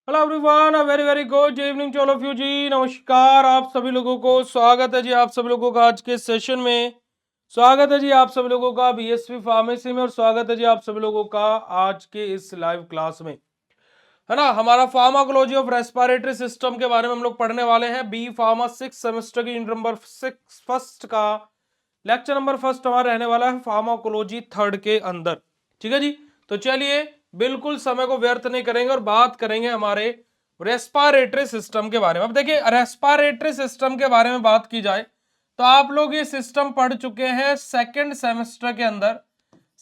Hello everyone, very very good evening to all of you जी। नमस्कार आप सभी लोगों को, स्वागत है जी आप सभी लोगों का आज के सेशन में। स्वागत है जी आप सभी लोगों का बीएसवी फार्मेसी में, और स्वागत है जी आप सभी लोगों का आज के इस लाइव क्लास में, है ना। हमारा फार्माकोलॉजी ऑफ रेस्पिरेटरी सिस्टम के बारे में हम लोग पढ़ने वाले हैं। बी फार्मा 6 सेमेस्टर की नंबर 6 फर्स्ट का लेक्चर नंबर फर्स्ट हमारा रहने वाला है फार्माकोलॉजी थर्ड के अंदर। ठीक है जी, तो चलिए बिल्कुल समय को व्यर्थ नहीं करेंगे और बात करेंगे हमारे रेस्पिरेटरी सिस्टम के बारे में। अब देखिए, रेस्पिरेटरी सिस्टम के बारे में बात की जाए तो आप लोग ये सिस्टम पढ़ चुके हैं सेकेंड सेमेस्टर के अंदर।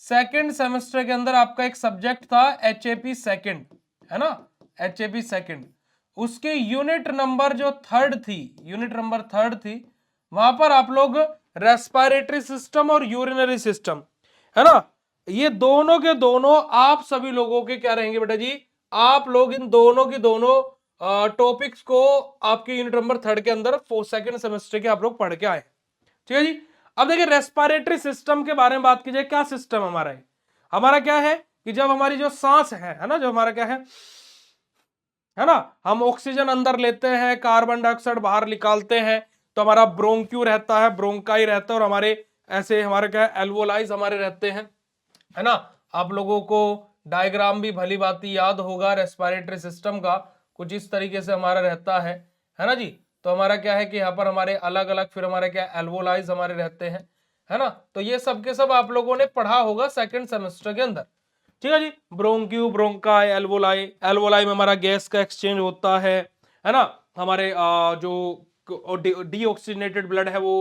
सेकेंड सेमेस्टर के अंदर आपका एक सब्जेक्ट था एचएपी सेकेंड, है ना, एचएपी सेकेंड। उसके यूनिट नंबर जो थर्ड थी, यूनिट नंबर थर्ड थी, वहां पर आप लोग रेस्पिरेटरी सिस्टम और यूरिनरी सिस्टम, है ना, ये दोनों के दोनों आप सभी लोगों के क्या रहेंगे बेटा जी। आप लोग इन दोनों की दोनों टॉपिक्स को आपके यूनिट नंबर थर्ड के अंदर सेकेंड सेमेस्टर के आप लोग पढ़ के आए। ठीक है जी। अब देखिए रेस्पिरेटरी सिस्टम के बारे में बात की जाए, क्या सिस्टम हमारा है। हमारा क्या है कि जब हमारी जो सांस है ना, जो हमारा क्या है ना, हम ऑक्सीजन अंदर लेते हैं, कार्बन डाइऑक्साइड बाहर निकालते हैं, तो हमारा ब्रोंक्यू रहता है, ब्रोंकाई रहता है, और हमारे ऐसे हमारे क्या है एल्वोलाइज हमारे रहते हैं, है ना। आप लोगों को डायग्राम भी भली भांति याद होगा रेस्पिरेटरी सिस्टम का, कुछ इस तरीके से हमारा रहता है ना जी। तो हमारा क्या है कि यहाँ पर हमारे अलग अलग फिर हमारे क्या एल्वोलाइज हमारे रहते हैं, है ना। तो ये सब के सब आप लोगों ने पढ़ा होगा सेकंड सेमेस्टर के अंदर। ठीक है जी, ब्रोंक्यू, ब्रोंकाई, एल्वोलाई, एल्वोलाई में हमारा गैस का एक्सचेंज होता है ना। हमारे जो डीऑक्सीजनेटेड ब्लड है वो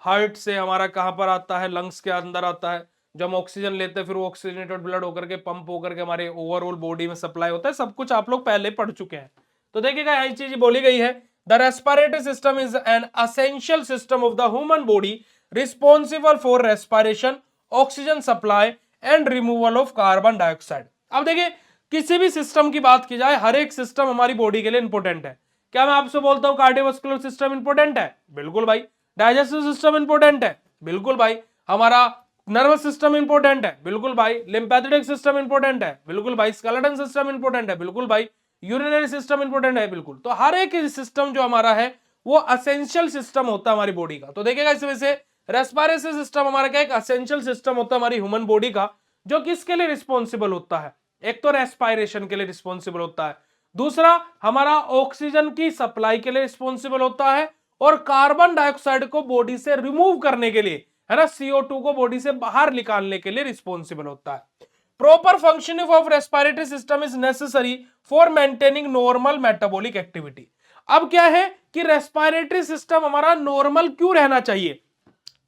हार्ट से हमारा कहाँ पर आता है, लंग्स के अंदर आता है। जब हम ऑक्सीजन लेते हैं फिर वो ऑक्सीजनेटेड ब्लड होकर के पंप होकर के हमारे ओवरऑल बॉडी में सप्लाई होता है। सब कुछ आप लोग पहले पढ़ चुके हैं। तो देखिएगा यही चीज बोली गई है, the respiratory system is an essential system of the human body responsible for respiration, oxygen supply and removal of carbon dioxide. अब देखिए, किसी भी सिस्टम की बात की जाए, हर एक सिस्टम हमारी बॉडी के लिए इंपॉर्टेंट है। क्या मैं आपसे बोलता हूं कार्डियोवास्कुलर सिस्टम इंपॉर्टेंट है? बिल्कुल भाई। डाइजेस्टिव सिस्टम इंपॉर्टेंट है? बिल्कुल भाई। हमारा नर्वस सिस्टम इंपॉर्टेंट है? बिल्कुल भाई। लिम्फेटिक सिस्टम इंपॉर्टेंट है? बिल्कुल भाई। स्केलेटन सिस्टम इंपॉर्टेंट है? बिल्कुल भाई। यूरिनरी सिस्टम इंपॉर्टेंट है? बिल्कुल। तो हर एक सिस्टम जो हमारा है वो असेंशियल सिस्टम होता है हमारी बॉडी का। तो देखिएगा इस वजह से रेस्पिरेटरी सिस्टम हमारा क्या एक असेंशियल सिस्टम होता है हमारी ह्यूमन बॉडी का, जो किसके लिए रिस्पॉन्सिबल होता है? एक तो रेस्पिरेशन के लिए रिस्पॉन्सिबल होता है, दूसरा हमारा ऑक्सीजन की सप्लाई के लिए रिस्पॉन्सिबल होता है, और कार्बन डाइऑक्साइड को बॉडी से रिमूव करने के लिए, है ना, CO2 को बॉडी से बाहर निकालने के लिए रिस्पॉन्सिबल होता है। Proper functioning of respiratory system is necessary for maintaining normal metabolic activity. अब क्या है कि रेस्पिरेटरी सिस्टम हमारा नॉर्मल क्यों रहना चाहिए,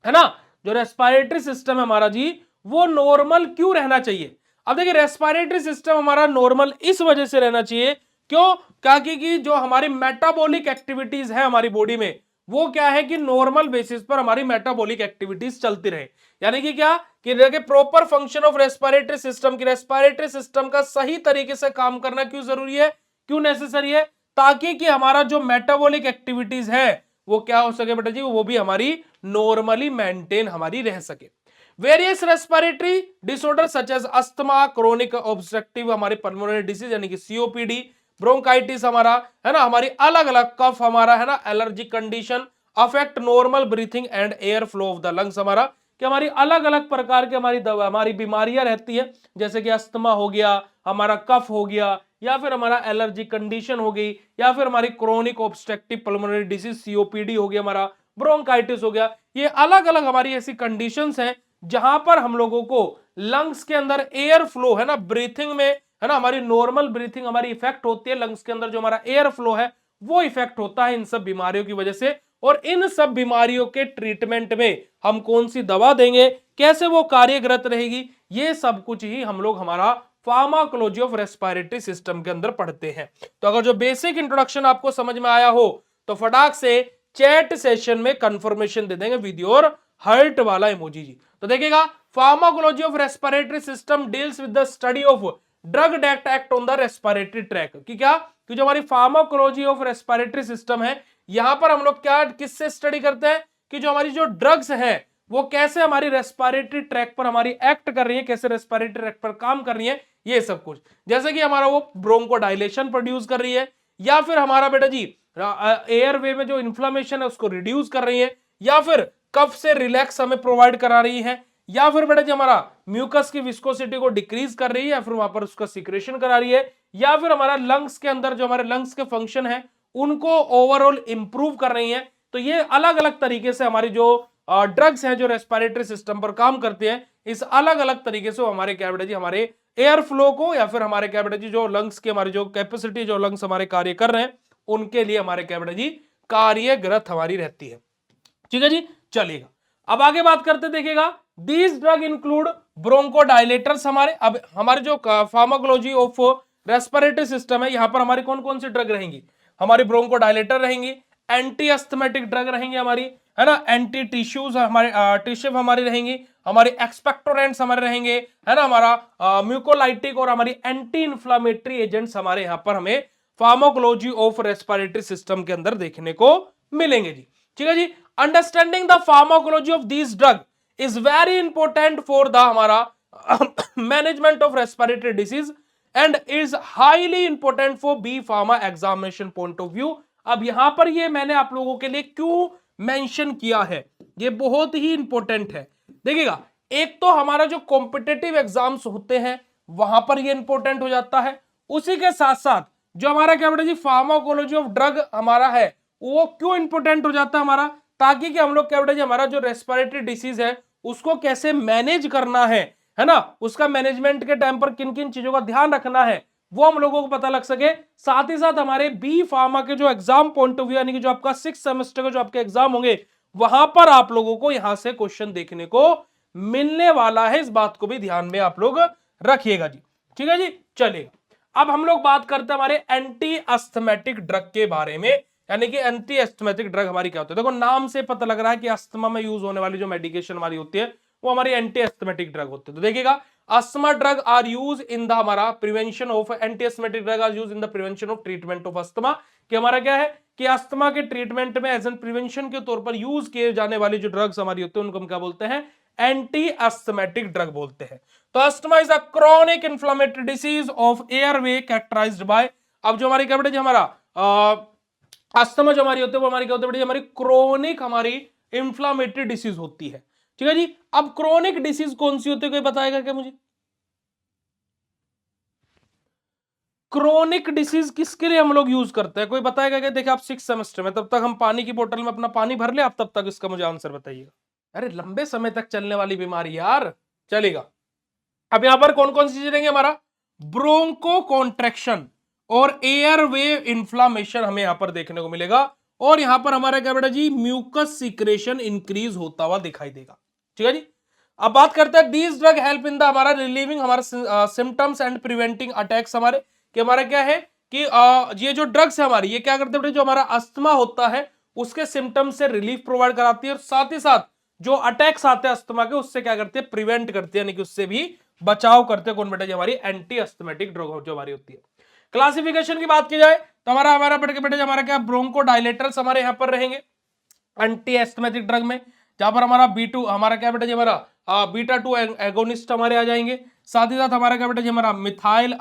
है ना। जो रेस्पिरेटरी सिस्टम है हमारा जी, वो नॉर्मल क्यों रहना चाहिए। अब देखिए रेस्पिरेटरी सिस्टम हमारा नॉर्मल इस वजह से रहना चाहिए, क्यों? क्योंकि जो हमारी मेटाबॉलिक एक्टिविटीज है हमारी बॉडी में, वो क्या है कि नॉर्मल बेसिस पर हमारी मेटाबॉलिक एक्टिविटीज चलती रहे। यानी कि क्या कि देखिए proper function of respiratory system की, रेस्पिरेटरी सिस्टम का सही तरीके से काम करना क्यों जरूरी है, क्यों नेसेसरी है? ताकि कि हमारा जो मेटाबॉलिक एक्टिविटीज है वो क्या हो सके बेटा जी, वो भी हमारी नॉर्मली मेंटेन हमारी रह सके। Various respiratory disorder such as asthma, chronic obstructive हमारे पल्मोनरी डिसीज यानी कि सीओपीडी, ब्रोंकाइटिस हमारा, है ना, हमारी अलग अलग कफ हमारा, है ना, allergic condition affect normal breathing and air flow of the lungs हमारा, कि हमारी अलग अलग प्रकार की हमारी दवा हमारी बीमारियां रहती है, जैसे कि अस्थमा हो गया, हमारा कफ हो गया, या फिर हमारा एलर्जिक कंडीशन हो गई, या फिर हमारी chronic obstructive pulmonary disease COPD हो गया, हमारा ब्रोंकाइटिस हो गया। ये अलग अलग हमारी ऐसी कंडीशंस हैं जहां पर हम लोगों को लंग्स के अंदर एयर फ्लो, है ना, ब्रीथिंग में, है ना, हमारी नॉर्मल ब्रीथिंग हमारी इफेक्ट होती है, लंग्स के अंदर जो हमारा एयर फ्लो है वो इफेक्ट होता है इन सब बीमारियों की वजह से। और इन सब बीमारियों के ट्रीटमेंट में हम कौन सी दवा देंगे, कैसे वो कार्यरत रहेगी, ये सब कुछ ही हम लोग हमारा फार्माकोलॉजी ऑफ रेस्पिरेटरी सिस्टम के अंदर पढ़ते हैं। तो अगर जो बेसिक इंट्रोडक्शन आपको समझ में आया हो तो फटाक से चैट सेशन में कंफर्मेशन दे देंगे विद योर हर्ट वाला इमोजी जी। तो देखिएगा pharmacology of respiratory system deals with the study of drug that act on the respiratory tract. कि क्या कि जो हमारी फार्माकोलॉजी ऑफ रेस्पिरेटरी सिस्टम है, यहां पर हम लोग क्या किससे स्टडी करते हैं कि जो हमारी जो ड्रग्स है वो कैसे हमारी रेस्पिरेटरी ट्रैक पर हमारी एक्ट कर रही है, कैसे रेस्पिरेटरी ट्रैक पर काम कर रही है, ये सब कुछ, जैसे कि हमारा वो ब्रोंकोडाइलेशन प्रोड्यूस कर रही है, या फिर हमारा बेटा जी एयर वे में जो इन्फ्लामेशन है उसको रिड्यूस कर रही है, या फिर कफ से रिलैक्स हमें प्रोवाइड करा रही है, या फिर बेटा जी हमारा म्यूकस की विस्कोसिटी को डिक्रीज कर रही है, या फिर वहां पर उसका सिक्रेशन करा रही है, या फिर हमारा लंग्स के अंदर जो हमारे लंग्स के फंक्शन है उनको ओवरऑल इंप्रूव कर रही है। तो ये अलग अलग तरीके से हमारी जो ड्रग्स हैं जो रेस्पिरेटरी सिस्टम पर काम करते हैं, इस अलग अलग तरीके से हमारे क्या बेटा जी हमारे एयर फ्लो को, या फिर हमारे क्या बेटा जी जो लंग्स की हमारी जो कैपेसिटी, जो लंग्स हमारे कार्य कर रहे हैं उनके लिए हमारे क्या बेटा जी कार्यगत हमारी रहती है। ठीक है जी, चलिएगा अब आगे बात करते, देखिएगा दीज ड्रग इंक्लूड ब्रोंकोडाइलेटर्स। हमारे अब हमारे जो फार्माकोलॉजी ऑफ रेस्पिरेटरी सिस्टम है, यहां पर हमारी कौन कौन सी ड्रग रहेंगी, हमारी ब्रोंकोडाइलेटर रहेंगी, एंटी अस्थमेटिक ड्रग रहेंगी हमारी, है ना, एंटी टिश्यूज हमारे टिश्यू हमारी रहेंगी, हमारी एक्सपेक्टोरेंट्स हमारे रहेंगे, है ना, हमारा म्यूकोलाइटिक और हमारी एंटी इंफ्लामेटरी एजेंट्स हमारे यहां पर हमें फार्माकोलॉजी ऑफ रेस्पिरेटरी सिस्टम के अंदर देखने को मिलेंगे जी। ठीक है जी, understanding the pharmacology of this drug is very important for the हमारा management of respiratory disease and is highly important for B pharma examination point of view. अब यहां पर ये मैंने आप लोगों के लिए क्यों मेंशन किया है, ये बहुत ही इंपॉर्टेंट है। देखिएगा, एक तो हमारा जो कॉम्पिटिटिव एग्जाम्स होते हैं वहां पर ये इंपॉर्टेंट हो जाता है, उसी के साथ साथ जो हमारा क्या बेटा जी फार्माकोलॉजी ऑफ ड्रग हमारा है वो क्यों इंपॉर्टेंट हो जाता है हमारा, ताकि कि हम लोग क्या बेटा जी हमारा जो रेस्पिरेटरी डिसीज है उसको कैसे मैनेज करना है ना, उसका मैनेजमेंट के टाइम पर किन किन चीजों का ध्यान रखना है वो हम लोगों को पता लग सके। साथ ही साथ हमारे बी फार्मा के जो एग्जाम पॉइंट ऑफ व्यू, यानी कि जो आपका 6 सेमेस्टर के जो आपके एग्जाम होंगे वहां पर आप लोगों को यहां से क्वेश्चन देखने को मिलने वाला है, इस बात को भी ध्यान में आप लोग रखिएगा जी। ठीक है जी, चलिए अब हम लोग बात करते हैं हमारे एंटी अस्थमेटिक ड्रग के बारे में, यानी कि एंटी अस्थमेटिक ड्रग हमारी क्या होती है। देखो नाम से पता लग रहा है कि अस्थमा में यूज होने वाली जो मेडिकेशन हमारी होती है वो हमारी एंटी अस्थमेटिक ड्रग होती है। तो देखिएगा, asthma drug are use in the हमारा prevention of, anti asthmatic drug are use in the prevention of treatment of asthma, कि हमारा क्या है कि अस्थमा के ट्रीटमेंट में एज एन प्रिवेंशन के तौर पर यूज किए जाने वाली जो ड्रग्स हमारी होती है उनको हम क्या बोलते हैं, एंटी अस्थमेटिक ड्रग बोलते हैं। तो asthma is a chronic inflammatory disease of airway characterised by, अब जो हमारी क्या बेटा जी हमारा अस्थमा जो हमारी होती है वो हमारी क्या होती है बेटा, हमारी क्रोनिक हमारी इंफ्लामेटरी डिसीज होती है। ठीक है जी, अब क्रोनिक डिसीज कौन सी होती है कोई बताएगा क्या मुझे, क्रोनिक डिसीज किसके लिए हम लोग यूज करते हैं, कोई बताएगा क्या। देखिए आप 6 सेमेस्टर में, तब तक हम पानी की बोतल में अपना पानी भर ले, आप तब तक इसका मुझे आंसर बताइएगा। अरे लंबे समय तक चलने वाली बीमारी यार, चलेगा। अब यहां पर कौन कौन सी चीजें रहेंगी, हमारा ब्रोंको कॉन्ट्रैक्शन और एयरवे इन्फ्लामेशन हमें यहां पर देखने को मिलेगा, और यहां पर हमारा क्या बेटा जी म्यूकस सीक्रेशन इंक्रीज होता हुआ दिखाई देगा। ठीक है जी, अब बात करते हैं these drug help in the हमारा रिलीविंग हमारा सिम्टम्स एंड प्रिवेंटिंग अटैक्स, हमारे कि हमारा क्या है कि ये जो ड्रग्स है हमारी ये क्या करते हैं, जो हमारा अस्थमा होता है उसके सिम्टम्स से रिलीफ प्रोवाइड कराती है, और साथ ही साथ जो अटैक्स आते हैं अस्थमा के उससे क्या करते हैं, प्रिवेंट करते हैं, यानी कि उससे भी बचाव करते हैं। कौन बेटा जी हमारी एंटी अस्थमेटिक ड्रग जो हमारी होती है। क्लासिफिकेशन की बात की जाए तो हमारा हमारा बेटा हमारा क्या ब्रोंकोडाइलेटर्स हमारे यहाँ पर रहेंगे एंटी एस्थमेटिक ड्रग में, जहां पर हमारा B2 हमारा क्या बेटा जी हमारा बीटा 2 एगोनिस्ट हमारे आ जाएंगे। साथ ही साथ हमारा क्या बेटा जी हमारा मिथाइल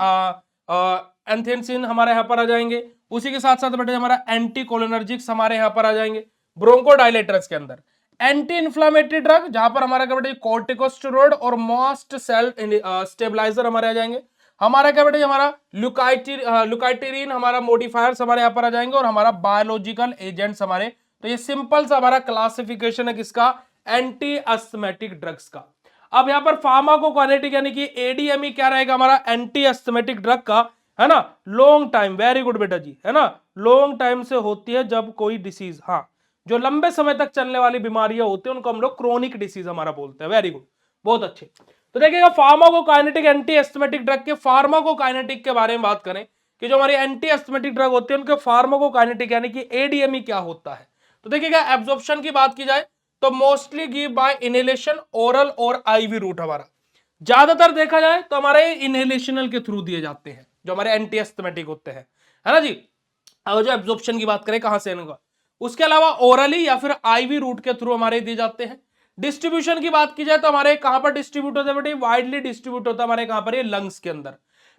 एंथेसिन हमारे यहाँ पर आ जाएंगे। उसी के साथ साथ बेटा हमारा एंटी कोलिनर्जिक्स हमारे यहाँ पर आ जाएंगे। ब्रोंकोडाइलेटर्स के अंदर एंटी इंफ्लेमेटरी ड्रग, जहां पर हमारा क्या बेटा कॉर्टिकोस्टेरॉइड और मास्ट सेल स्टेबलाइजर हमारे आ जाएंगे। हमारा क्या बेटा हमारा लुकाइटेरिन हमारा मॉडिफायर्स हमारे यहाँ पर आ जाएंगे, और हमारा बायोलॉजिकल एजेंट्स हमारे। तो ये सिंपल सा हमारा क्लासिफिकेशन है किसका, एंटी अस्थमेटिक ड्रग्स का। अब यहाँ पर फार्माकोकाइनेटिक यानी कि एडीएमई क्या रहेगा हमारा एंटी अस्थमेटिक ड्रग का, है ना, लॉन्ग टाइम, वेरी गुड बेटा जी, है ना, लॉन्ग टाइम से होती है जब कोई डिसीज, हाँ जो लंबे समय तक चलने वाली बीमारियां होती है उनको हम लोग क्रोनिक डिसीज हमारा बोलते हैं। वेरी गुड, बहुत अच्छे। तो देखिएगा फार्माकोकाइनेटिक एंटी एस्थमेटिक ड्रग के फार्माकोकाइनेटिक के बारे में बात करें कि जो हमारी एंटी एस्थमेटिक ड्रग होती है उनके फार्माकोकाइनेटिक यानी कि एडीएमई क्या होता है। तो देखिएगा एब्जॉर्प्शन की बात की जाए तो mostly give by inhalation, oral और आईवी रूट, हमारा ज्यादातर देखा जाए तो हमारे इनहेलेशनल के थ्रू दिए जाते हैं जो हमारे एंटी एस्थमेटिक होते हैं, है ना जी। और जो एब्जॉर्प्शन की बात करें कहां से इनका, उसके अलावा ओरली या फिर आईवी रूट के थ्रू हमारे दिए जाते हैं। डिस्ट्रीब्यूशन की बात की जाए तो हमारे कहां पर डिस्ट्रीब्यूट होता है बेटे, वाइडली डिस्ट्रीब्यूट होता है हमारे कहां पर, ये लंग्स के अंदर।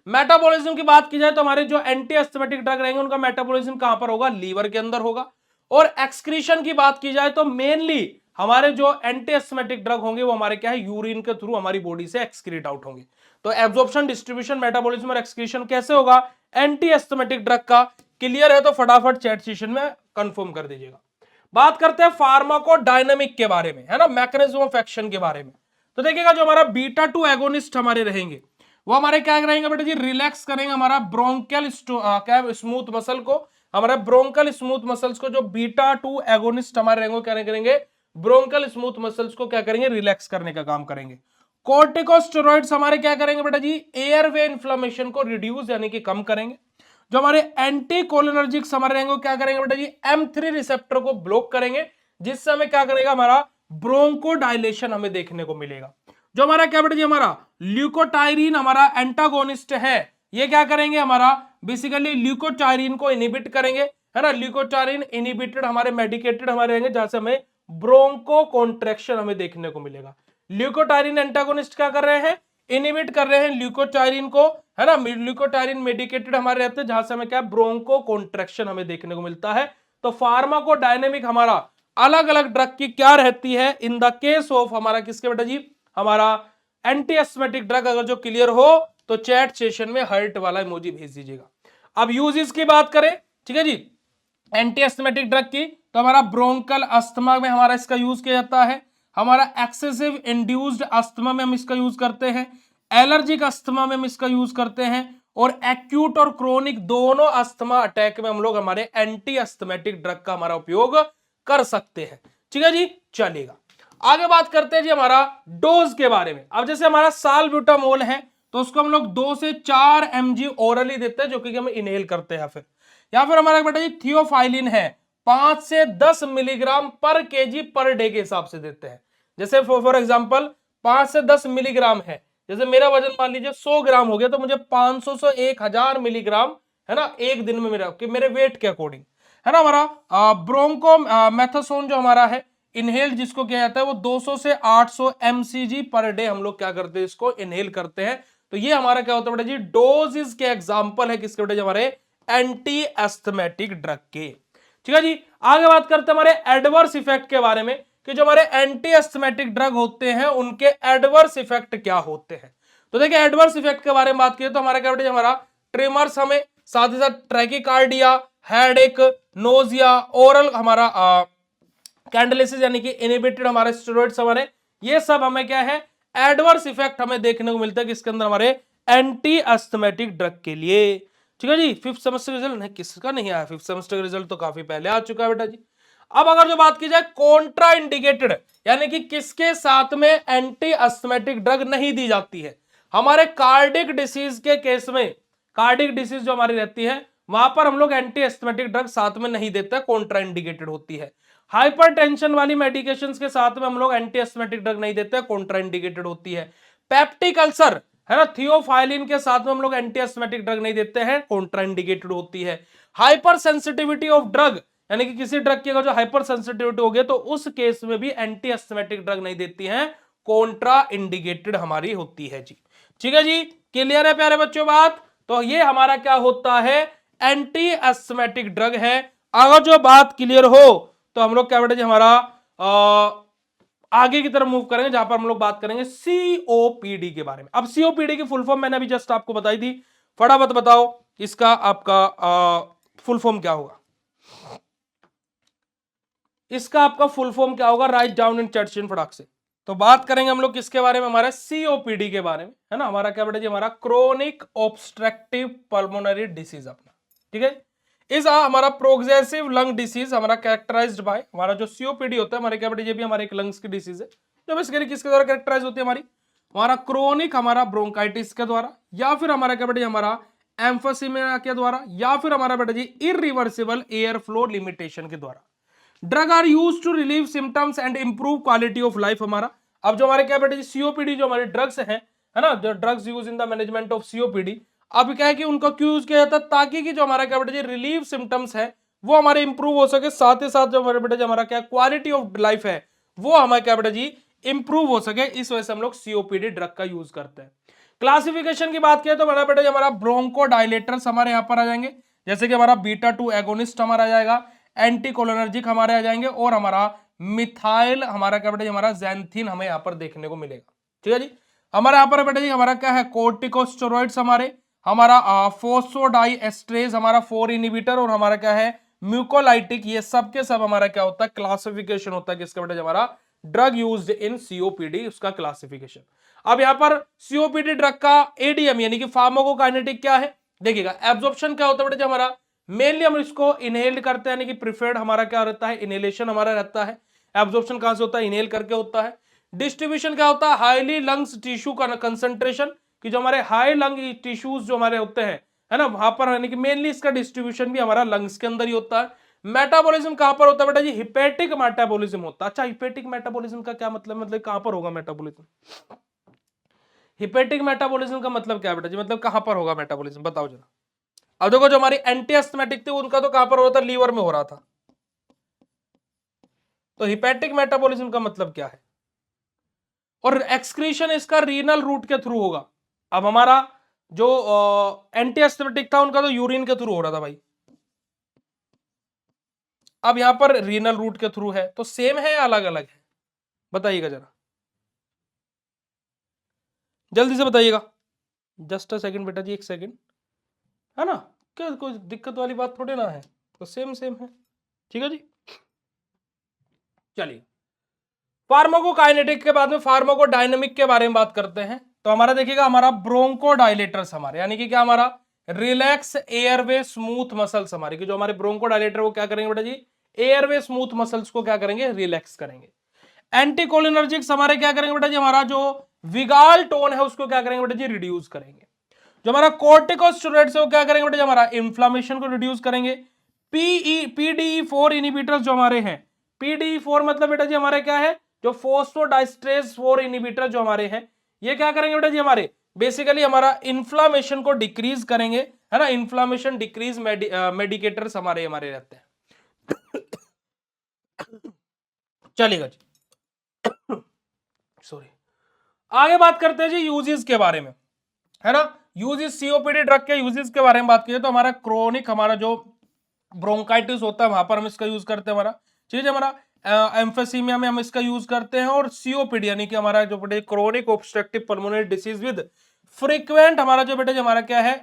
मेटाबॉलिज्म की बात की जाए तो हमारे जो एंटी एस्थमेटिक ड्रग रहेंगे उनका मेटाबॉलिज्म कहां पर होगा, लीवर के अंदर होगा। और एक्सक्रीशन की बात की जाए तो मेनली हमारे जो एंटी एस्थमेटिक ड्रग होंगे वो हमारे क्या है, यूरिन के थ्रू हमारी बॉडी से एक्सक्रीट आउट होंगे। तो एब्जॉर्प्शन, डिस्ट्रीब्यूशन, मेटाबॉलिज्म और एक्सक्रीशन कैसे होगा एंटी एस्थमेटिक ड्रग का, क्लियर है तो फटाफट चैट सेशन में कंफर्म कर दीजिएगा। बात करते हैं फार्माकोडायनेमिक के बारे में, है ना, मैकेनिज्म ऑफ एक्शन के बारे में। तो देखिएगा जो हमारा बीटा 2 एगोनिस्ट हमारे रहेंगे वो हमारे क्या रहेंगे बेटा जी, रिलैक्स करेंगे हमारा ब्रोंकियल क्या स्मूथ मसल को, हमारे ब्रोंकल स्मूथ मसल्स को। जो बीटा 2 एगोनिस्ट हमारे रहेंगे क्या करेंगे, ब्रोंकल स्मूथ मसल्स को क्या करेंगे, रिलैक्स करने का काम करेंगे। कॉर्टिकोस्टेरॉइड्स हमारे क्या करेंगे बेटा जी, एयरवे इन्फ्लेमेशन को रिड्यूस यानी कि कम करेंगे। जो हमारे एंटी कोलिनर्जिक्स हमारे रहेंगे क्या करेंगे बेटा जी, M3 रिसेप्टर को ब्लॉक करेंगे, जिससे हमें क्या करेगा, हमारा ब्रोंकोडाइलेशन हमें देखने को मिलेगा। जो हमारा क्या बेटा जी, हमारा ल्यूकोटायरिन हमारा एंटागोनिस्ट है, ये क्या करेंगे, हमारा बेसिकली ल्यूकोटायरिन को इनहिबिट करेंगे, है ना। ल्यूकोटायरिन इनहिबिटेड हमारे मेडिकेटेड हमारे रहेंगे, जहां से हमें ब्रोंको कॉन्ट्रैक्शन हमें देखने को मिलेगा। ल्यूकोटायरिन एंटागोनिस्ट क्या कर रहे हैं, इनहिबिट कर रहे हैं ल्यूकोटायरिन को, है ना। ल्यूकोटायरिन मेडिकेटेड हमारे रहते हैं, जहां से हमें क्या ब्रोंको कॉन्ट्रैक्शन हमें देखने को मिलता है। तो फार्माकोडायनेमिक हमारा अलग अलग ड्रग की क्या रहती है इन द केस ऑफ हमारा किसके बेटा जी, हमारा एंटी एस्थमेटिक ड्रग। अगर जो क्लियर हो तो चैट सेशन में हार्ट वाला इमोजी भेज दीजिएगा। अब यूजेस की बात करें, ठीक है जी, एंटी एस्थमेटिक ड्रग की, तो हमारा ब्रोंकल अस्थमा में हमारा इसका यूज किया जाता है, हमारा एक्सेसिव इंड्यूस्ड अस्थमा में हम इसका यूज करते हैं, एलर्जिक अस्थमा में हम इसका यूज करते हैं, और एक्यूट और क्रोनिक दोनों अस्थमा अटैक में हम लोग हमारे एंटी एस्थमेटिक ड्रग का हमारा उपयोग कर सकते हैं। ठीक है जी, चलेगा। आगे बात करते हैं जी हमारा डोज के बारे में। अब जैसे हमारा साल्ब्यूटामोल है तो उसको हम लोग 2 से 4 mg ओरली देते हैं, जो कि हम इनहेल करते हैं, या फिर हमारा बेटा जी थियोफाइलिन है 5 से 10 मिलीग्राम पर केजी पर डे के हिसाब से देते हैं। जैसे फॉर एग्जांपल 5 से 10 मिलीग्राम है, जैसे मेरा वजन मान लीजिए 100 ग्राम हो गया, तो मुझे 500 से 1000 मिलीग्राम, है ना, एक दिन में मेरा कि मेरे वेट के अकॉर्डिंग, है ना। हमारा ब्रोंको मैथोसोन जो हमारा है इनहेल जिसको किया जाता है वो 200 से 800 mcg पर डे हम लोग क्या करते हैं, इसको इनहेल करते हैं। तो ये हमारा क्या होता है बेटा जी, डोजेस के एग्जांपल है किसके बेटा जी, हमारे एंटी एस्थमेटिक ड्रग के। ठीक है जी, आगे बात करते हैं हमारे एडवर्स इफेक्ट के बारे में, कि जो हमारे एंटी एस्थमेटिक ड्रग होते हैं उनके एडवर्स इफेक्ट क्या होते हैं। तो देखिए एडवर्स इफेक्ट के बारे में बात करें तो हमारा क्या बेटा जी, हमारा ट्रिमर्स हमें, साथ ही साथ ट्रैकीकार्डिया, हेडेक, नोजिया, ओरल हमारा कैंडलिसिस यानी कि इनहिबिटेड हमारे स्टेरॉइड्स हमारे, ये सब हमें क्या है, एडवर्स इफेक्ट हमें देखने को मिलता है किसके अंदर, हमारे एंटी एस्थमेटिक ड्रग के लिए। ठीक है जी, 5th सेमेस्टर रिजल्ट नहीं, किसका नहीं आया, 5th सेमेस्टर का रिजल्ट तो काफी पहले आ चुका है बेटा जी। अब अगर जो बात की जाए कॉन्ट्रा इंडिकेटेड, यानी कि किसके साथ में एंटी एस्थमेटिक ड्रग नहीं दी जाती है, हमारे कार्डिक डिसीज के केस में, कार्डिक डिसीज जो हमारी रहती है वहां पर हम लोग एंटी एस्थमेटिक ड्रग साथ में नहीं देते, कॉन्ट्रा इंडिकेटेड होती है। हाइपरटेंशन वाली मेडिकेशंस के साथ में हम लोग एंटी एस्थमेटिक ड्रग नहीं देते, कॉन्ट्रा इंडिकेटेड होती है। पेप्टिक अल्सर, है ना, थियोफाइलिन के साथ में हम लोग एंटी एस्थमेटिक ड्रग नहीं देते हैं, कॉन्ट्रा इंडिकेटेड होती है। हाइपर सेंसिटिविटी ऑफ ड्रग, यानी कि किसी ड्रग की अगर जो हाइपर सेंसिटिविटी हो गई तो उस केस में भी एंटी एस्थमेटिक ड्रग नहीं देती हैं, कॉन्ट्रा इंडिकेटेड हमारी होती है जी। ठीक है जी, क्लियर है प्यारे बच्चों बात। तो ये हमारा क्या होता है, एंटी एस्थमेटिक ड्रग है। अगर जो बात क्लियर हो तो हम लोग क्या बेटा जी, हमारा आगे की तरफ मूव करेंगे, जहां पर हम लोग बात करेंगे सीओपीडी के बारे में। अब सीओपीडी की फुल फॉर्म मैंने अभी जस्ट आपको बताई थी, फटाफट बताओ इसका आपका फुल फॉर्म क्या होगा, इसका आपका फुल फॉर्म क्या होगा, write down in chat session फटाक से। तो बात करेंगे हम लोग किसके बारे में, हमारा सीओपीडी के बारे में, है ना। हमारा क्या बेटा जी, हमारा क्रोनिक ऑब्स्ट्रक्टिव पल्मोनरी डिसीज अपना, ठीक है। इस हमारा प्रोग्रेसिव लंग डिसीज हमारा कैरेक्टराइज्ड बाय, हमारा जो सीओपीडी होता है हमारे क्या बेटा, ये भी हमारे एक लंग्स की डिसीज है, जो बेसिकली किसके द्वारा कैरेक्टराइज होती है, हमारा क्रोनिक हमारा ब्रोंकाइटिस के द्वारा, या फिर हमारा क्या बेटा हमारा एम्फोसीमिया के द्वारा, या फिर हमारा बेटा जी इरिवर्सिबल एयर फ्लो लिमिटेशन के द्वारा। Drug are use to relieve symptoms and improve quality of life हमारा। अब जो हमारे क्या बेटा जी सीओपीडी जो हमारे ड्रग्स हैं, है ना, जो drugs use in the management of COPD, अब क्या है कि उनका क्यों यूज किया जाता है, ताकि कि जो हमारा क्या बेटा जी रिलीव सिम्टम्स है वो हमारे इंप्रूव हो सके, साथ ही साथ जो हमारे बेटा जी हमारा क्या क्वालिटी ऑफ लाइफ है वो हमारा क्या बेटा जी इंप्रूव हो सके, इस वजह से हम लोग सीओपीडी ड्रग का यूज करते हैं। क्लासिफिकेशन की बात करें तो हमारा बेटा हमारा ब्रोंकोडायलेटर्स हमारे यहाँ पर आ जाएंगे, जैसे कि हमारा बीटा 2 एगोनिस्ट हमारा आ जाएगा, एंटीकोलिनर्जिक हमारे आ जाएंगे, और हमारा मिथाइल हमारा क्या बेटा हमारा ज़ैंथीन हमें यहाँ पर देखने को मिलेगा। ठीक है जी। हमारे यहाँ पर बेटा जी हमारा क्या है, कोर्टिकोस्टेरॉइड्स हमारा फोस्फोडाइएस्ट्रेज हमारा 4 इनहिबिटर, और हमारा क्या है म्यूकोलाइटिक, ये सब के सब हमारा क्या होता है क्लासिफिकेशन होता है किसका बेटा हमारा ड्रग यूज्ड इन सीओपीडी, उसका क्लासिफिकेशन। अब यहां पर सीओपीडी ड्रग का एडीएम यानी कि फार्माकोकाइनेटिक क्या है, देखिएगा एब्जॉर्प्शन क्या होता है बेटा हमारा, मेनली हम इसको इनहेल करते हैं, यानी कि प्रिफर्ड हमारा क्या रहता है इनहेलेशन हमारा रहता है। एब्जॉर्प्शन कहां से होता है, इनहेल करके होता है। डिस्ट्रीब्यूशन क्या होता है, हाईली लंग्स टिश्यू का कंसंट्रेशन, कि जो हमारे हाई लंग टिश्यूज जो हमारे होते हैं है ना, वहां पर यानी कि मेनली इसका डिस्ट्रीब्यूशन भी हमारा लंग्स के अंदर ही होता है। मेटाबॉलिज्म कहां पर होता है बेटा जी, हिपेटिक मेटाबॉलिज्म होता है। अच्छा, हिपेटिक मेटाबॉलिज्म का क्या मतलब कहां पर होगा मेटाबॉलिज्म, हिपेटिक मेटाबॉलिज्म का मतलब क्या है बेटा जी, मतलब कहां पर होगा मेटाबॉलिज्म, बताओ जरा। अब देखो जो हमारी एंटी एस्थमेटिक थी उनका तो कहां पर हो रहा था, लीवर में हो रहा था, तो हिपेटिक मेटाबॉलिज्म का मतलब क्या है, और एक्सक्रीशन इसका रीनल रूट के थ्रू होगा। अब हमारा जो एंटी एस्थमेटिक था उनका तो यूरिन के थ्रू हो रहा था भाई, अब यहां पर रीनल रूट के थ्रू है, तो सेम है या अलग अलग है, बताइएगा जरा, जल्दी से बताइएगा। जस्ट अ सेकंड बेटा जी, एक सेकंड, है ना, क्या कोई दिक्कत वाली बात थोड़ी ना है, तो सेम सेम है। ठीक है जी, चलिए फार्माकोकाइनेटिक के बाद में फार्माकोडायनामिक के बारे में बात करते हैं। तो हमारा देखिएगा हमारा ब्रोंकोडायलेटर्स हमारे यानी कि क्या हमारा रिलैक्स एयरवे स्मूथ मसल्स हमारे, कि जो हमारे ब्रोंकोडायलेटर वो क्या करेंगे बेटा जी, एयरवे स्मूथ मसल्स को क्या करेंगे, रिलैक्स करेंगे। एंटीकोलिनर्जिक्स हमारे क्या करेंगे बेटा जी, हमारा जो विगाल टोन है उसको क्या करेंगे बेटा जी, रिड्यूस करेंगे। जो हमारा कोर्टिकोस्टेरॉइड्स है वो क्या करेंगे बेटा जी, हमारा इंफ्लेमेशन को रिड्यूस करेंगे। पीडीई4 इनहिबिटर्स जो हमारे हैं, पीडीई4 मतलब बेटा जी हमारे क्या है, जो फोस्फोडाइस्ट्रेज 4 इनहिबिटर जो हमारे हैं, ये क्या करेंगे बेटा जी, हमारे बेसिकली हमारा इंफ्लेमेशन को डिक्रीज करेंगे, है ना, इंफ्लेमेशन डिक्रीज मेडिकेटर्स हमारे हमारे रहते हैं। चलेगा जी, सॉरी। आगे बात करते हैं जी यूजेस के बारे में, है ना, यूजेस सीओपीडी ड्रग के यूजेस के बारे में बात करें तो हमारा क्रोनिक हमारा जो ब्रोंकाइटिस होता है वहां पर हम इसका यूज करते हैं, हमारा ठीक है, हमारा एम्फेसीमिया में हम इसका यूज करते हैं, और सीओपीडी यानी कि हमारा जो बेटे chronic obstructive pulmonary disease with frequent हमारा जो बेटे हमारा क्या है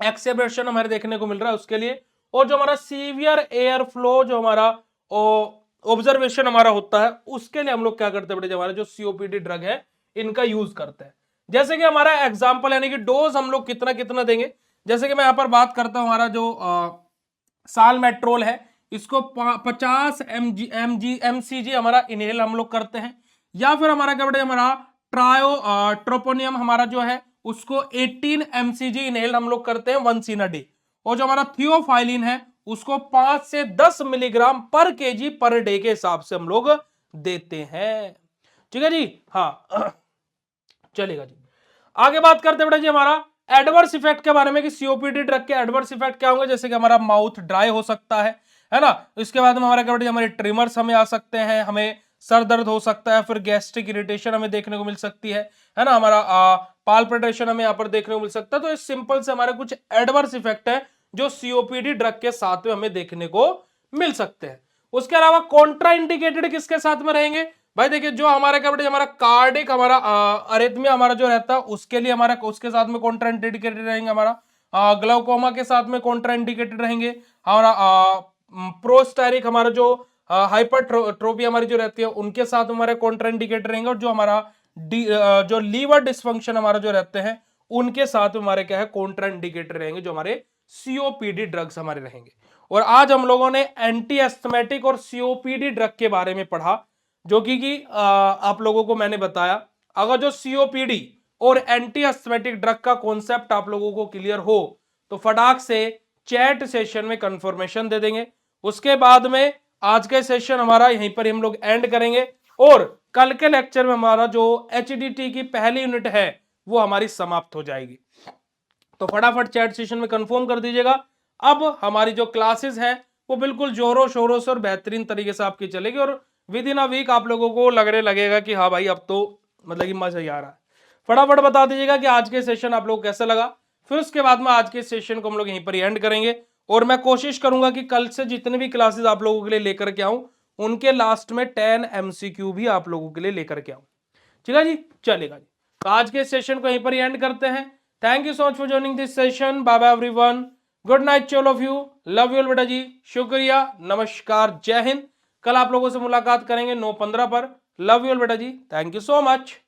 एक्सेबरेशन हमारे देखने को मिल रहा है उसके लिए, और जो हमारा सीवियर एयर फ्लो जो हमारा ऑब्जर्वेशन हमारा होता है उसके लिए हम लोग क्या करते हैं बेटे, हमारा जो सीओपीडी ड्रग है इनका यूज करते हैं। जैसे कि हमारा एग्जाम्पल यानी कि डोज हम लोग कितना कितना देंगे, जैसे कि मैं यहां पर बात करता हूं, हमारा जो सालमेट्रोल है इसको 50 mg हमारा इनहेल हम लोग करते हैं, या फिर हमारा क्या बेटा हमारा ट्रोपोनियम हमारा जो है उसको 18 mcg इनहेल हम लोग करते हैं वंस इन अ डे, और जो हमारा थियोफाइलिन है उसको 5 से 10 मिलीग्राम पर केजी पर डे के हिसाब से हम लोग देते हैं। ठीक है जी, हाँ चलेगा जी। आगे बात करते हैं बेटा जी हमारा एडवर्स इफेक्ट के बारे में, कि सीओपीडी ड्रग के एडवर्स इफेक्ट क्या होंगे, जैसे कि हमारा माउथ ड्राई हो सकता है ना, इसके बाद में हमारा क्या बेटा हमारे ट्रिमर्स हमें आ सकते हैं, हमें सर दर्द हो सकता है, फिर गैस्ट्रिक इरिटेशन हमें देखने को मिल सकती है ना, हमारा पाल्पिटेशन हमें यहाँ पर देखने को मिल सकता है। तो इस सिंपल से हमारे कुछ एडवर्स इफेक्ट है जो सीओपीडी ड्रग के साथ में हमें देखने को मिल सकते हैं। उसके अलावा कॉन्ट्रा इंडिकेटेड किसके साथ में रहेंगे भाई, देखिए जो हमारा क्या बेटा हमारा कार्डिक हमारा अरिथमिया हमारा जो रहता है उसके लिए हमारा उसके साथ में कॉन्ट्रा इंडिकेटेड रहेंगे, हमारा ग्लाउकोमा के साथ में कॉन्ट्रा इंडिकेटेड रहेंगे, हमारा प्रोस्टारिक हमारा जो हाइपरट्रोफी हमारी जो रहती है उनके साथ हमारे कॉन्ट्रा इंडिकेटेड रहेंगे, और जो हमारा जो लीवर डिस्फंक्शन हमारा जो रहते हैं उनके साथ हमारे क्या है कॉन्ट्रा इंडिकेटेड रहेंगे, जो हमारे सीओपीडी ड्रग्स हमारे रहेंगे। और आज हम लोगों ने एंटी एस्थमेटिक और सीओपीडी ड्रग के बारे में पढ़ा, जो कि आप लोगों को मैंने बताया। अगर जो सीओपीडी और एंटी एस्थमेटिक ड्रग का कॉन्सेप्ट आप लोगों को क्लियर हो तो फटाक से चैट सेशन में कंफर्मेशन दे देंगे। उसके बाद में आज का सेशन हमारा यहीं पर हम लोग एंड करेंगे, और कल के लेक्चर में हमारा जो एचडीटी की पहली यूनिट है वो हमारी समाप्त हो जाएगी। तो फटाफट चैट सेशन में कंफर्म कर दीजिएगा। अब हमारी जो क्लासेस है वो बिल्कुल जोरों शोरों से और बेहतरीन तरीके से आपकी चलेगी, और विद इन अ वीक आप लोगों को लगेगा कि हाँ भाई अब तो मतलब कि मजा ही आ रहा है। फटाफट बता दीजिएगा कि आज के सेशन आप लोग को कैसा लगा। फिर उसके बाद में आज के सेशन को हम लोग यहीं पर एंड करेंगे और मैं कोशिश करूंगा कि कल से जितने भी क्लासेस आप लोगों के लिए लेकर के आऊं उनके लास्ट में 10 MCQ भी आप लोगों के लिए लेकर के आऊं। ठीक है जी, चलेगा जी। तो आज के सेशन को यहीं पर एंड करते हैं। Thank you so much for joining this session. Bye bye everyone, good night all of you, love you बेटा जी, शुक्रिया, नमस्कार, जय हिंद। कल आप लोगों से मुलाकात करेंगे 9:15 पर। लव यू बेटा जी, थैंक यू सो मच।